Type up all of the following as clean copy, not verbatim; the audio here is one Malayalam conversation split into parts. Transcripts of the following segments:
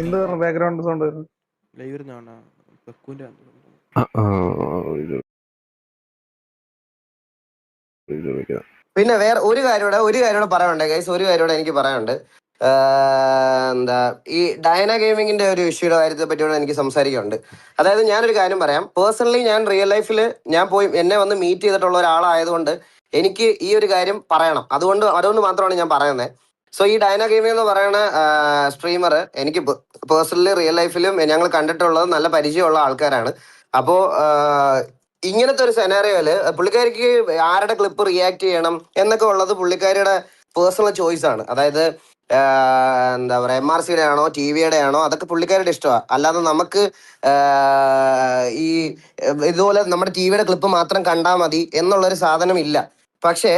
എന്ത് ബാക്ക്ഗ്രൗണ്ട് സൗണ്ട് വരുന്നു? ലൈവ് ഇരുന്നാണ് പെക്കുന്റെ പിന്നെ വേറെ ഒരു കാര്യം പറയാനുണ്ട് ഗൈസ്. ഒരു കാര്യം എനിക്ക് പറയാനുണ്ട്. എന്താ ഈ ഡയന ഗെയിമിങ്ങിന്റെ ഒരു ഇഷ്യൂയുടെ കാര്യത്തെ പറ്റിയോട് എനിക്ക് സംസാരിക്കാനുണ്ട്. അതായത് ഞാനൊരു കാര്യം പറയാം. പേഴ്സണലി ഞാൻ റിയൽ ലൈഫിൽ ഞാൻ പോയി എന്നെ വന്ന് മീറ്റ് ചെയ്തിട്ടുള്ള ഒരാളായതുകൊണ്ട് എനിക്ക് ഈ ഒരു കാര്യം പറയണം. അതുകൊണ്ട് മാത്രമാണ് ഞാൻ പറയുന്നത്. സോ ഈ ഡയന ഗെയിമിംഗ് എന്ന് പറയുന്ന സ്ട്രീമർ എനിക്ക് പേഴ്സണലി റിയൽ ലൈഫിലും ഞങ്ങൾ കണ്ടിട്ടുള്ളത് നല്ല പരിചയമുള്ള ആൾക്കാരാണ്. അപ്പോൾ ഇങ്ങനത്തെ ഒരു സെനാറിയോയില് പുള്ളിക്കാരിക്ക് ആരുടെ ക്ലിപ്പ് റിയാക്ട് ചെയ്യണം എന്നൊക്കെ ഉള്ളത് പുള്ളിക്കാരിയുടെ പേഴ്സണൽ ചോയ്സ് ആണ്. അതായത് എന്താ പറയുക, MRCയുടെ ആണോ TV-യുടെ ആണോ അതൊക്കെ പുള്ളിക്കാരുടെ ഇഷ്ടമാണ്. അല്ലാതെ നമുക്ക് ഈ ഇതുപോലെ നമ്മുടെ TV-യുടെ ക്ലിപ്പ് മാത്രം കണ്ടാൽ മതി എന്നുള്ളൊരു സാധനം ഇല്ല. പക്ഷേ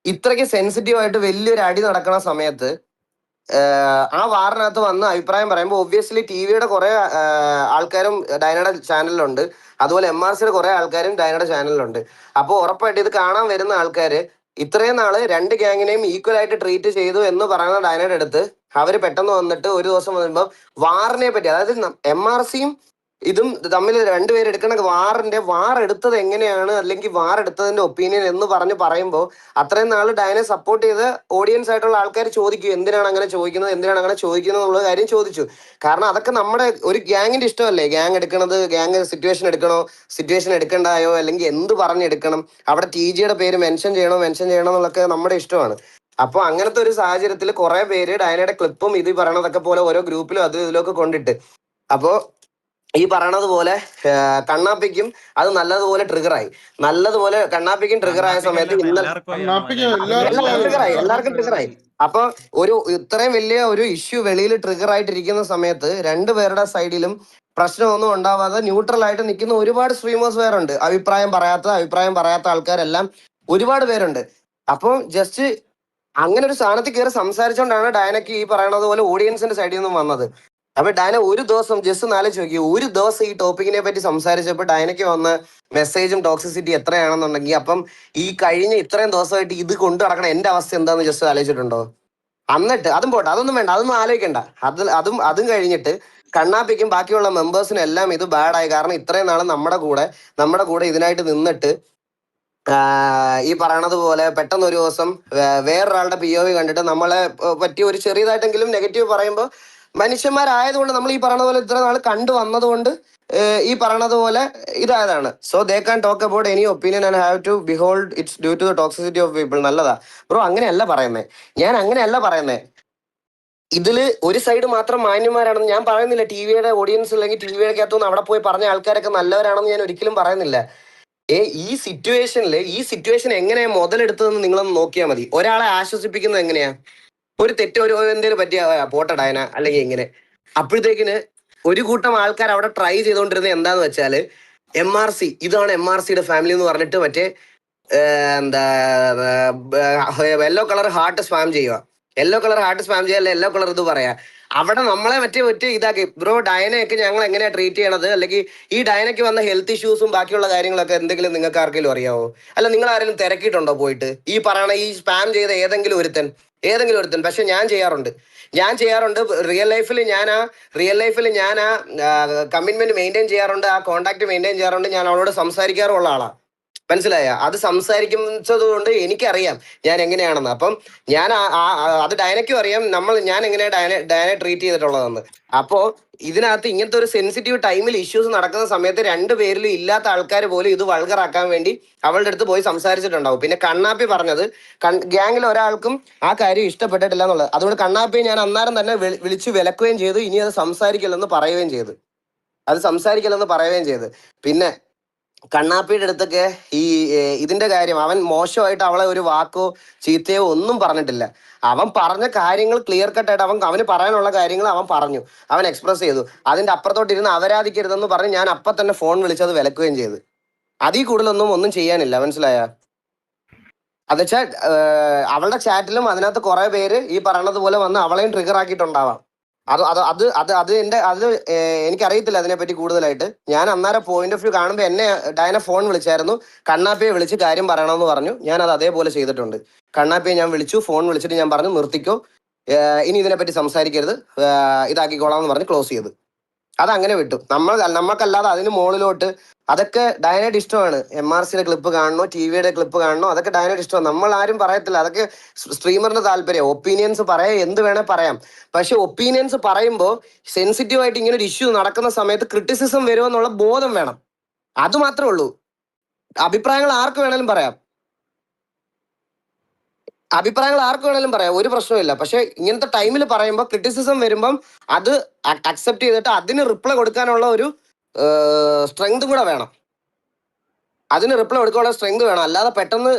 ഇത്രയ്ക്ക് സെൻസിറ്റീവായിട്ട് വലിയൊരു അടി നടക്കുന്ന സമയത്ത് ആ വാറിനകത്ത് വന്ന് അഭിപ്രായം പറയുമ്പോൾ ഒബ്വിയസ്ലി TV-യുടെ കുറെ ആൾക്കാരും ഡൈനയുടെ ചാനലിലുണ്ട്, അതുപോലെ MRCയുടെ കുറെ ആൾക്കാരും ഡൈനയുടെ ചാനലിലുണ്ട്. അപ്പോൾ ഉറപ്പായിട്ട് ഇത് കാണാൻ വരുന്ന ആൾക്കാര് ഇത്രയും നാള് രണ്ട് ഗ്യാങ്ങിനെയും ഈക്വൽ ആയിട്ട് ട്രീറ്റ് ചെയ്തു എന്ന് പറയുന്ന ഡൈനയുടെ അടുത്ത് അവര് പെട്ടെന്ന് വന്നിട്ട് ഒരു ദിവസം വരുമ്പോൾ വാറിനെ പറ്റി, അതായത് MRCയും ഇതും തമ്മിൽ രണ്ടുപേരും എടുക്കണ വാർ എടുത്തത് എങ്ങനെയാണ്, അല്ലെങ്കിൽ വാർ എടുത്തതിന്റെ ഒപ്പീനിയൻ എന്ന് പറയുമ്പോൾ അത്രയും നാൾ ഡയനെ സപ്പോർട്ട് ചെയ്ത് ഓഡിയൻസ് ആയിട്ടുള്ള ആൾക്കാർ ചോദിക്കും എന്തിനാണ് അങ്ങനെ ചോദിക്കുന്നത് എന്നുള്ള കാര്യം ചോദിച്ചു. കാരണം അതൊക്കെ നമ്മുടെ ഒരു ഗ്യാങ്ങിന്റെ ഇഷ്ടമല്ലേ, ഗ്യാങ് എടുക്കണത്, ഗ്യാങ് സിറ്റുവേഷൻ എടുക്കണോ, സിറ്റുവേഷൻ എടുക്കണ്ടായോ, അല്ലെങ്കിൽ എന്ത് പറഞ്ഞെടുക്കണം, അവിടെ TGയുടെ പേര് മെൻഷൻ ചെയ്യണോ എന്നുള്ളതൊക്കെ നമ്മുടെ ഇഷ്ടമാണ്. അപ്പോൾ അങ്ങനത്തെ ഒരു സാഹചര്യത്തിൽ കുറെ പേര് ഡയനയുടെ ക്ലിപ്പും ഇത് പറയണതൊക്കെ പോലെ ഓരോ ഗ്രൂപ്പിലും അത് ഇതിലൊക്കെ കൊണ്ടിട്ട്, അപ്പോൾ ഈ പറയണത് പോലെ കണ്ണാപ്പിക്കും അത് നല്ലതുപോലെ കണ്ണാപ്പിക്കും ട്രിഗർ ആയ സമയത്ത് എല്ലാവർക്കും ട്രിഗറായി. അപ്പൊ ഇത്രയും വലിയ ഒരു ഇഷ്യൂ വെളിയിൽ ട്രിഗർ ആയിട്ടിരിക്കുന്ന സമയത്ത് രണ്ടുപേരുടെ സൈഡിലും പ്രശ്നമൊന്നും ഉണ്ടാവാതെ ന്യൂട്രൽ ആയിട്ട് നിൽക്കുന്ന ഒരുപാട് സ്ട്രീമേഴ്സ് വേറുണ്ട്. അഭിപ്രായം പറയാത്ത ആൾക്കാരെല്ലാം ഒരുപാട് പേരുണ്ട്. അപ്പോൾ ജസ്റ്റ് അങ്ങനെ ഒരു സ്ഥാനത്ത് കയറി സംസാരിച്ചുകൊണ്ടാണ് ഡയനക്ക് ഈ പറയണത് പോലെ ഓഡിയൻസിന്റെ സൈഡിൽ നിന്നും വന്നത്. അപ്പൊ ഡയന ഒരു ദിവസം ജസ്റ്റ് ആലോചിച്ച് നോക്കി, ഒരു ദിവസം ഈ ടോപ്പിക്കിനെ പറ്റി സംസാരിച്ചപ്പോൾ ഡയനയ്ക്ക് വന്ന മെസ്സേജും ടോക്സിസിറ്റി എത്രയാണെന്നുണ്ടെങ്കിൽ അപ്പം ഈ കഴിഞ്ഞ ഇത്രയും ദിവസമായിട്ട് ഇത് കൊണ്ടു നടക്കണം എന്റെ അവസ്ഥ എന്താന്ന് ജസ്റ്റ് ആലോചിച്ചിട്ടുണ്ടോ? എന്നിട്ട് അതും പോട്ടെ, അതൊന്നും വേണ്ട, അതൊന്നും ആലോചിക്കണ്ട. അതും കഴിഞ്ഞിട്ട് കണ്ണാപ്പിക്കും ബാക്കിയുള്ള മെമ്പേഴ്സിനും എല്ലാം ഇത് ബാഡായി. കാരണം ഇത്രയും നാൾ നമ്മുടെ കൂടെ ഇതിനായിട്ട് നിന്നിട്ട് ഈ പറയണത് പോലെ പെട്ടെന്ന് ഒരു ദിവസം വേറൊരാളുടെ POV കണ്ടിട്ട് നമ്മളെ പറ്റി ഒരു ചെറിയതായിട്ടെങ്കിലും നെഗറ്റീവ് പറയുമ്പോൾ മനുഷ്യന്മാരായതുകൊണ്ട് നമ്മൾ ഈ പറയണ പോലെ ഇത്ര നാൾ കണ്ടു വന്നതുകൊണ്ട് ഈ പറയണത് പോലെ ഇതായതാണ്. So they can talk about any opinion and have to behold it's due to the toxicity of people. നല്ലതാ ബ്രോ, അങ്ങനെയല്ല പറയുന്നത്. ഇതില് ഒരു സൈഡ് മാത്രം മാന്യന്മാരാണെന്ന് ഞാൻ പറയുന്നില്ല. TV-യുടെ ഓഡിയൻസ് അല്ലെങ്കിൽ TV-യുടെ അകത്തുനിന്ന് അവിടെ പോയി പറഞ്ഞ ആൾക്കാരൊക്കെ നല്ലവരാണെന്ന് ഞാൻ ഒരിക്കലും പറയുന്നില്ല. ഈ സിറ്റുവേഷൻ എങ്ങനെയാ മുതലെടുത്തതെന്ന് നിങ്ങളൊന്ന് നോക്കിയാൽ മതി. ഒരാളെ ആശ്വസിപ്പിക്കുന്നത് എങ്ങനെയാ, ഒരു തെറ്റ് എന്തെങ്കിലും പറ്റിയ പോട്ടെ ഡയന അല്ലെങ്കിൽ ഇങ്ങനെ. അപ്പോഴത്തേക്കിന് ഒരു കൂട്ടം ആൾക്കാർ അവിടെ ട്രൈ ചെയ്തുകൊണ്ടിരുന്നത് എന്താന്ന് വെച്ചാല് ഇതാണ് MRCയുടെ ഫാമിലി എന്ന് പറഞ്ഞിട്ട് മറ്റേ എന്താ യെല്ലോ കളർ ഹാർട്ട് സ്പാം ചെയ്യുക, യെല്ലോ കളർ ഇത് പറയാ. അവിടെ നമ്മളെ മറ്റേ ഇതാക്കി. ബ്രോ, ഡയനയൊക്കെ ഞങ്ങൾ എങ്ങനെയാ ട്രീറ്റ് ചെയ്യണത്, അല്ലെങ്കിൽ ഈ ഡയനയ്ക്ക് വന്ന ഹെൽത്ത് ഇഷ്യൂസും ബാക്കിയുള്ള കാര്യങ്ങളൊക്കെ എന്തെങ്കിലും നിങ്ങൾക്ക് ആർക്കെങ്കിലും അറിയാവോ? അല്ല നിങ്ങൾ ആരെങ്കിലും തിരക്കിയിട്ടുണ്ടോ പോയിട്ട് ഈ പറയണ ഈ സ്പാം ചെയ്ത ഏതെങ്കിലും ഒരുത്തൻ? പക്ഷെ ഞാൻ ചെയ്യാറുണ്ട്. റിയൽ ലൈഫിൽ ഞാൻ ആ കമ്മിറ്റ്മെന്റ് മെയിൻറ്റെയിൻ ചെയ്യാറുണ്ട്, ആ കോണ്ടാക്ട് മെയിൻറ്റെയിൻ ചെയ്യാറുണ്ട്. ഞാൻ അവളോട് സംസാരിക്കാറുള്ള ആളാ. മനസ്സിലായ? അത് സംസാരിക്കുന്നത് കൊണ്ട് എനിക്കറിയാം ഞാൻ എങ്ങനെയാണെന്ന്. അപ്പം ഞാൻ അത് ഡയനയ്ക്കും അറിയാം ഞാൻ എങ്ങനെയാ ഡയനെ ട്രീറ്റ് ചെയ്തിട്ടുള്ളതെന്ന്. അപ്പോ ഇതിനകത്ത് ഇങ്ങനത്തെ ഒരു സെൻസിറ്റീവ് ടൈമിൽ ഇഷ്യൂസ് നടക്കുന്ന സമയത്ത് രണ്ടുപേരിലും ഇല്ലാത്ത ആൾക്കാർ പോലും ഇത് വൾഗറാക്കാൻ വേണ്ടി അവളുടെ അടുത്ത് പോയി സംസാരിച്ചിട്ടുണ്ടാവും. പിന്നെ കണ്ണാപ്പി പറഞ്ഞത് ഗ്യാങ്ങിൽ ഒരാൾക്കും ആ കാര്യം ഇഷ്ടപ്പെട്ടിട്ടില്ല എന്നുള്ളത്. അതുകൊണ്ട് കണ്ണാപ്പിയെ ഞാൻ അന്നേരം തന്നെ വിളിച്ചു വിലക്കുകയും ചെയ്തു. ഇനി അത് സംസാരിക്കില്ലെന്ന് പറയുകയും ചെയ്തു. പിന്നെ കണ്ണാപ്പിയുടെ അടുത്തൊക്കെ ഇതിന്റെ കാര്യം അവൻ മോശമായിട്ട് അവളെ ഒരു വാക്കോ ചീത്തയോ ഒന്നും പറഞ്ഞിട്ടില്ല. അവൻ പറഞ്ഞ കാര്യങ്ങൾ ക്ലിയർ കട്ടായിട്ട് അവന് പറയാനുള്ള കാര്യങ്ങൾ അവൻ പറഞ്ഞു, അവൻ എക്സ്പ്രസ് ചെയ്തു. അതിന്റെ അപ്പുറത്തോട്ടിരുന്ന് അവരാധിക്കരുതെന്ന് പറഞ്ഞ് ഞാൻ അപ്പൊ തന്നെ ഫോൺ വിളിച്ചത് വിലക്കുകയും ചെയ്തു. അതിൽ കൂടുതലൊന്നും ചെയ്യാനില്ല. മനസ്സിലായ? അതെച്ചാൽ അവളുടെ ചാറ്റിലും അതിനകത്ത് കുറെ പേര് ഈ പറയണത് പോലെ വന്ന് അവളെയും ട്രിഗർ ആക്കിയിട്ടുണ്ടാവാം. എനിക്കറിയത്തില്ല അതിനെപ്പറ്റി കൂടുതലായിട്ട്. ഞാൻ അന്നേരം പോയിന്റ് ഓഫ് വ്യൂ കാണുമ്പോൾ എന്നെ ഡയന ഫോൺ വിളിച്ചായിരുന്നു, കണ്ണാപ്പിയെ വിളിച്ച് കാര്യം പറയണമെന്ന് പറഞ്ഞു. ഞാൻ അത് അതേപോലെ ചെയ്തിട്ടുണ്ട്. കണ്ണാപ്പിയെ ഞാൻ വിളിച്ചു, ഫോൺ വിളിച്ചിട്ട് ഞാൻ പറഞ്ഞു നിർത്തിക്കോ, ഇനി ഇതിനെപ്പറ്റി സംസാരിക്കരുത്, ഇതാക്കിക്കോളാം എന്ന് പറഞ്ഞ് ക്ലോസ് ചെയ്ത് അതങ്ങനെ വിട്ടു. നമ്മൾക്കല്ലാതെ അതിന് മുകളിലോട്ട് അതൊക്കെ ഡയനായിട്ട് ഇഷ്ടമാണ്. MRCയുടെ ക്ലിപ്പ് കാണണോ, TVയുടെ ക്ലിപ്പ് കാണണോ, അതൊക്കെ ഡയനായിട്ട് ഇഷ്ടമാണ്. നമ്മൾ ആരും പറയത്തില്ല, അതൊക്കെ സ്ട്രീമറിന്റെ താല്പര്യം. ഒപ്പീനിയൻസ് പറയാം, എന്ത് വേണേ പറയാം. പക്ഷെ ഒപ്പീനിയൻസ് പറയുമ്പോൾ സെൻസിറ്റീവ് ആയിട്ട് ഇങ്ങനെ ഒരു ഇഷ്യൂ നടക്കുന്ന സമയത്ത് ക്രിറ്റിസിസം വരുമെന്നുള്ള ബോധം വേണം. അത് മാത്രമേ ഉള്ളൂ. അഭിപ്രായങ്ങൾ ആർക്ക് വേണേലും പറയാം, ഒരു പ്രശ്നമില്ല. പക്ഷെ ഇങ്ങനത്തെ ടൈമിൽ പറയുമ്പോൾ ക്രിറ്റിസിസം വരുമ്പം അത് അക്സെപ്റ്റ് ചെയ്തിട്ട് അതിന് റിപ്ലൈ കൊടുക്കാനുള്ള ഒരു സ്ട്രെങ്ത് കൂടെ വേണം. അല്ലാതെ പെട്ടെന്ന്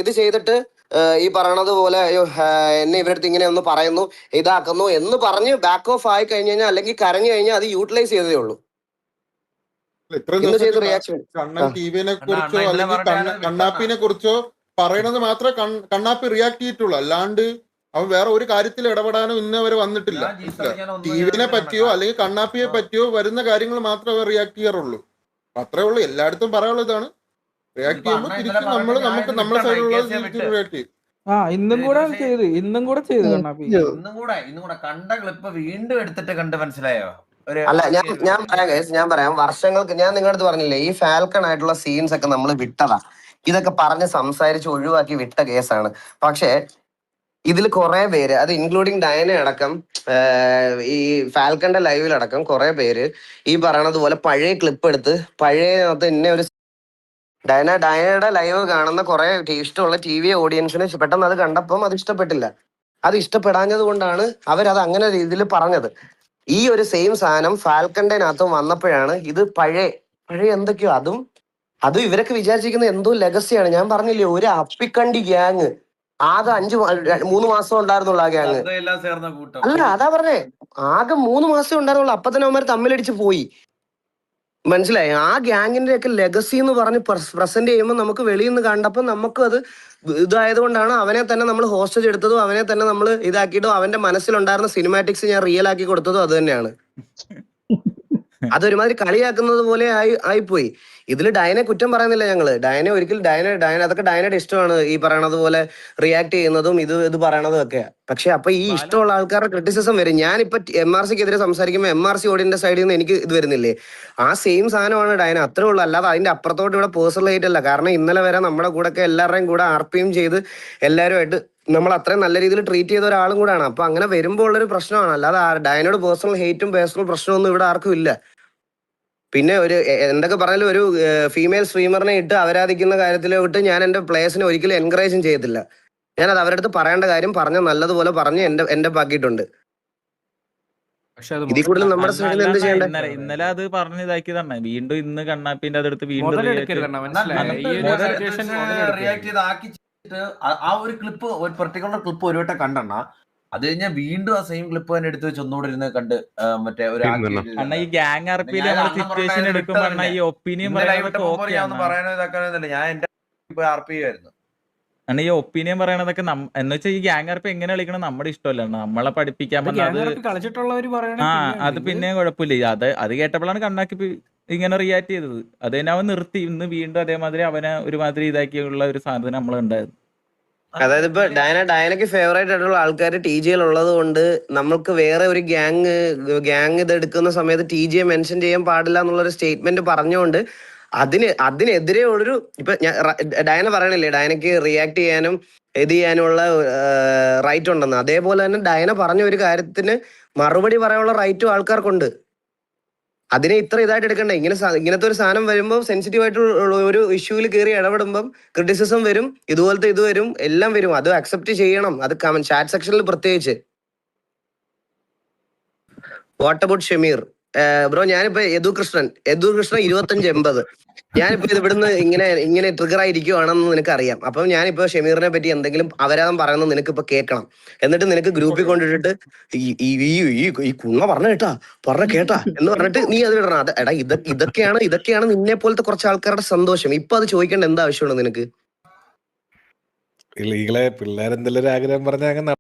ഇത് ചെയ്തിട്ട് ഈ പറയണത് പോലെ എന്നെ ഇവരടുത്ത് ഇങ്ങനെ ഒന്ന് പറയുന്നു, ഇതാക്കുന്നു എന്ന് പറഞ്ഞ് ബാക്ക് ഓഫ് ആയി കഴിഞ്ഞു കഴിഞ്ഞാൽ, അല്ലെങ്കിൽ കരഞ്ഞു കഴിഞ്ഞാൽ അത് യൂട്ടിലൈസ് ചെയ്തതേ ഉള്ളൂ. കണ്ണൻ ടിവിനെ കുറിച്ചോ അല്ലെങ്കിൽ കണ്ണാപ്പിനെ കുറിച്ചോ പറയണത് മാത്രമേ കണ്ണാപ്പി റിയാക്ട് ചെയ്തിട്ടുള്ളൂ. അല്ലാണ്ട് അവൻ വേറെ ഒരു കാര്യത്തിൽ ഇടപെടാനോ ഇന്നവരെ വന്നിട്ടില്ല. ടിവിനെ പറ്റിയോ അല്ലെങ്കിൽ കണ്ണാപ്പിയെ പറ്റിയോ വരുന്ന കാര്യങ്ങൾ മാത്രമേ അവർ റിയാക്ട് ചെയ്യാറുള്ളൂ. അത്രേ ഉള്ളൂ. എല്ലായിടത്തും പറയാനുള്ള ഇതാണ്, റിയാക്ട് ചെയ്യുമ്പോൾ തിരിച്ച് നമുക്ക് നമ്മളെ സൈഡിലുള്ള റിയാക്ട് ചെയ്യും. ഇന്നും കൂടെ ചെയ്തു കണ്ണാപ്പി. ഇന്നും കൂടെ കണ്ട ക്ലിപ്പ് വീണ്ടും എടുത്തിട്ട് കണ്ട് മനസ്സിലായോ? അല്ല, ഞാൻ പറയാം. വർഷങ്ങൾക്ക് ഞാൻ നിങ്ങളുടെ അടുത്ത് പറഞ്ഞില്ലേ, ഈ ഫാൽക്കൺ ആയിട്ടുള്ള സീൻസ് ഒക്കെ നമ്മൾ വിട്ടതാ. ഇതൊക്കെ പറഞ്ഞ് സംസാരിച്ച് ഒഴിവാക്കി വിട്ട കേസാണ്. പക്ഷെ ഇതിൽ കുറെ പേര്, അത് ഇൻക്ലൂഡിങ് ഡയന അടക്കം, ഈ ഫാൽക്കന്റെ ലൈവിലടക്കം കുറെ പേര് ഈ പറയണത് പോലെ പഴയ ക്ലിപ്പ് എടുത്ത് പഴയതിനകത്ത് എന്നെ ഒരു ഡയനയുടെ ലൈവ് കാണുന്ന കുറെ ഇഷ്ടമുള്ള TV ഓഡിയൻസിന് പെട്ടെന്ന് അത് കണ്ടപ്പം അത് ഇഷ്ടപ്പെട്ടില്ല. അത് ഇഷ്ടപ്പെടാഞ്ഞത് കൊണ്ടാണ് അവരത് അങ്ങനെ രീതിയിൽ പറഞ്ഞത്. ഈ ഒരു സെയിം സാധനം ഫാൽക്കന്റെ അകത്തും വന്നപ്പോഴാണ് ഇത് പഴയ എന്തൊക്കെയോ അതും ഇവരൊക്കെ വിചാരിച്ചിരിക്കുന്നത് എന്തോ ലെഗസിയാണ്. ഞാൻ പറഞ്ഞില്ലേ, ഒരു അപ്പിക്കണ്ടി ഗ്യാങ് ആകെ 3 മാസം ഉണ്ടായിരുന്നുള്ളൂ. ആ ഗ്യാങ് അല്ല, അതാ പറഞ്ഞേ, ആകെ 3 മാസം ഉണ്ടായിരുന്നുള്ളൂ. അപ്പൊ തന്നെ അവന്മാർ തമ്മിലടിച്ച് പോയി. മനസ്സിലായി? ആ ഗ്യാങ്ങിന്റെ ഒക്കെ ലെഗസി എന്ന് പറഞ്ഞ് പ്രസന്റ് ചെയ്യുമ്പോൾ നമുക്ക് വെളിയിൽ നിന്ന് കണ്ടപ്പോൾ നമുക്ക് അത് ഇതായത് കൊണ്ടാണ് അവനെ തന്നെ നമ്മൾ ഹോസ്റ്റേജ് എടുത്തതും അവനെ തന്നെ നമ്മൾ ഇതാക്കിയിട്ടും അവന്റെ മനസ്സിലുണ്ടായിരുന്ന സിനിമാറ്റിക്സ് ഞാൻ റിയൽ ആക്കി കൊടുത്തതും അത് തന്നെയാണ്. അതൊരുമാതിരി കളിയാക്കുന്നത് പോലെ ആയിപ്പോയി. ഇതിൽ ഡയനെ കുറ്റം പറയുന്നില്ല ഞങ്ങള്. ഡയനെ ഒരിക്കലും ഡയന അതൊക്കെ ഡയനയുടെ ഇഷ്ടമാണ്, ഈ പറയണത് പോലെ റിയാക്ട് ചെയ്യുന്നതും ഇത് പറയണതും ഒക്കെ. പക്ഷെ അപ്പൊ ഈ ഇഷ്ടമുള്ള ആൾക്കാരുടെ ക്രിറ്റിസിസം വരും. ഞാനിപ്പോ MRCക്കെതിരെ സംസാരിക്കുമ്പോൾ MRC ഓഡിയൻസിന്റെ സൈഡിൽ നിന്ന് എനിക്ക് ഇത് വരുന്നില്ലേ, ആ സെയിം സാധനമാണ് ഡയന. അത്രേ ഉള്ളൂ. അല്ലാതെ അതിന്റെ അപ്പുറത്തോട്ട് ഇവിടെ പേഴ്സണൽ ആയിട്ടല്ല. കാരണം ഇന്നലെ വരെ നമ്മുടെ കൂടെ ഒക്കെ എല്ലാവരുടെയും കൂടെ RPM ചെയ്ത് എല്ലാവരുമായിട്ട് നമ്മൾ അത്രയും നല്ല രീതിയിൽ ട്രീറ്റ് ചെയ്ത ഒരാളും കൂടെയാണ്. അപ്പൊ അങ്ങനെ വരുമ്പോൾ ഉള്ളൊരു പ്രശ്നമാണ്. അല്ലാതെ ഡയനോട് പേഴ്സണൽ ഹേറ്റും പേഴ്സണൽ പ്രശ്നമൊന്നും ഇവിടെ ആർക്കും ഇല്ല. പിന്നെ ഒരു എന്തൊക്കെ പറഞ്ഞാലും ഒരു ഫീമെയിൽ സ്ട്രീമറിനെ ഇട്ട് അവരാധിക്കുന്ന കാര്യത്തിലോട്ട് ഞാൻ എന്റെ പ്ലേയേഴ്സിനെ ഒരിക്കലും എൻകറേജും ചെയ്യത്തില്ല. ഞാനത് അവരുടെ അടുത്ത് പറയേണ്ട കാര്യം നല്ലതുപോലെ പറഞ്ഞ് എന്റെ ബാക്കിയിട്ടുണ്ട്. ഇതിൽ കൂടുതൽ നമ്മുടെ സൈഡിൽ എന്ത് ചെയ്യണ്ടേ? ഇന്നലെ അത് പറഞ്ഞ് ഇതാക്കിയതാണ്. വീണ്ടും ഇന്ന് കണ്ണാപ്പിന്റെ അതെടുത്ത് വീണ്ടും ആ ഒരു ക്ലിപ്പ്, ഒരു പെർട്ടിക്കുലർ ക്ലിപ്പ് ഒരു വട്ടം കണ്ടെണ്ണ, അത് കഴിഞ്ഞാൽ വീണ്ടും ആ സെയിം ക്ലിപ്പ് തന്നെ എടുത്ത് വെച്ച് ഒന്നുകൂടെ ഇരുന്ന് കണ്ട് മറ്റേ ഒരു ഈ ഗ്യാങ് ആർപിയിൽ സിറ്റുവേഷൻ എടുക്കുമ്പോൾ ഈ ഒപ്പീനിയൻ പറയാനോ ഇതാക്കാനൊന്നുമില്ല. ഞാൻ എന്റെ RP ആയിരുന്നു. ഈ ഒപ്പീനിയൻ പറയണതൊക്കെ എന്ന് വെച്ചാൽ ഈ ഗ്യാങ് ആർപി എങ്ങനെ കളിക്കണം നമ്മുടെ ഇഷ്ടമല്ല, നമ്മളെ പഠിപ്പിക്കാൻ അത് പിന്നെ കുഴപ്പമില്ല. അത് കേട്ടപ്പോഴാണ് കണ്ണാക്കി ഇങ്ങനെ റിയാക്ട് ചെയ്തത്. അത് തന്നെ അവൻ നിർത്തി. ഇന്ന് വീണ്ടും അതേമാതിരി അവനെ ഒരുമാതിരി ഇതാക്കിയുള്ള ഒരു സാധനം നമ്മളുണ്ടായിരുന്നു. അതായത് ഇപ്പൊ ഡയനക്ക് ഫേവറേറ്റ് ആയിട്ടുള്ള ആൾക്കാർ TGL ഉള്ളത് കൊണ്ട് നമ്മൾക്ക് വേറെ ഒരു ഗ്യാങ് ഇത് എടുക്കുന്ന സമയത്ത് TGയെ മെൻഷൻ ചെയ്യാൻ പാടില്ല എന്നുള്ളൊരു സ്റ്റേറ്റ്മെന്റ് പറഞ്ഞുകൊണ്ട് അതിനെതിരെ ഉള്ളൊരു ഇപ്പൊ ഡയന പറയണില്ലേ, ഡയനക്ക് റിയാക്ട് ചെയ്യാനും ഇത് ചെയ്യാനുള്ള റൈറ്റ് ഉണ്ടെന്ന്. അതേപോലെ തന്നെ ഡയന പറഞ്ഞ ഒരു കാര്യത്തിന് മറുപടി പറയാനുള്ള റൈറ്റും ആൾക്കാർക്കുണ്ട്. അതിനെ ഇത്ര ഇതായിട്ട് എടുക്കണ്ടേ? ഇങ്ങനത്തെ ഒരു സാധനം വരുമ്പോൾ സെൻസിറ്റീവ് ആയിട്ടുള്ള ഒരു ഇഷ്യൂവിൽ കയറി ഇടപെടുമ്പം ക്രിറ്റിസിസം വരും, ഇതുപോലത്തെ ഇത് വരും, എല്ലാം വരും. അത് അക്സെപ്റ്റ് ചെയ്യണം. അത് ചാറ്റ് സെക്ഷനിൽ പ്രത്യേകിച്ച്. What about Shameer bro? ഞാനിപ്പോ യദുകൃഷ്ണൻ 2580. ഞാനിപ്പോ ഇവിടുന്ന് ഇങ്ങനെ ട്രിഗർ ആയിരിക്കുവാണെന്ന് നിനക്ക് അറിയാം. അപ്പം ഞാനിപ്പോ ഷമീറിനെ പറ്റി എന്തെങ്കിലും അപരാധം പറയുന്നത് നിനക്ക് ഇപ്പൊ കേൾക്കണം. എന്നിട്ട് നിനക്ക് ഗ്രൂപ്പിൽ കൊണ്ടിട്ടിട്ട് ഈ കുണ്ണ പറഞ്ഞ കേട്ടാ എന്ന് പറഞ്ഞിട്ട് നീ അത് ഇടണം. എടാ ഇതൊക്കെയാണ് നിന്നെ പോലത്തെ കുറച്ച് ആൾക്കാരുടെ സന്തോഷം. ഇപ്പൊ അത് ചോദിക്കേണ്ട എന്താ ആവശ്യമുണ്ടോ നിനക്ക്? പിള്ളേരെന്തെല്ലാം ആഗ്രഹം പറഞ്ഞാൽ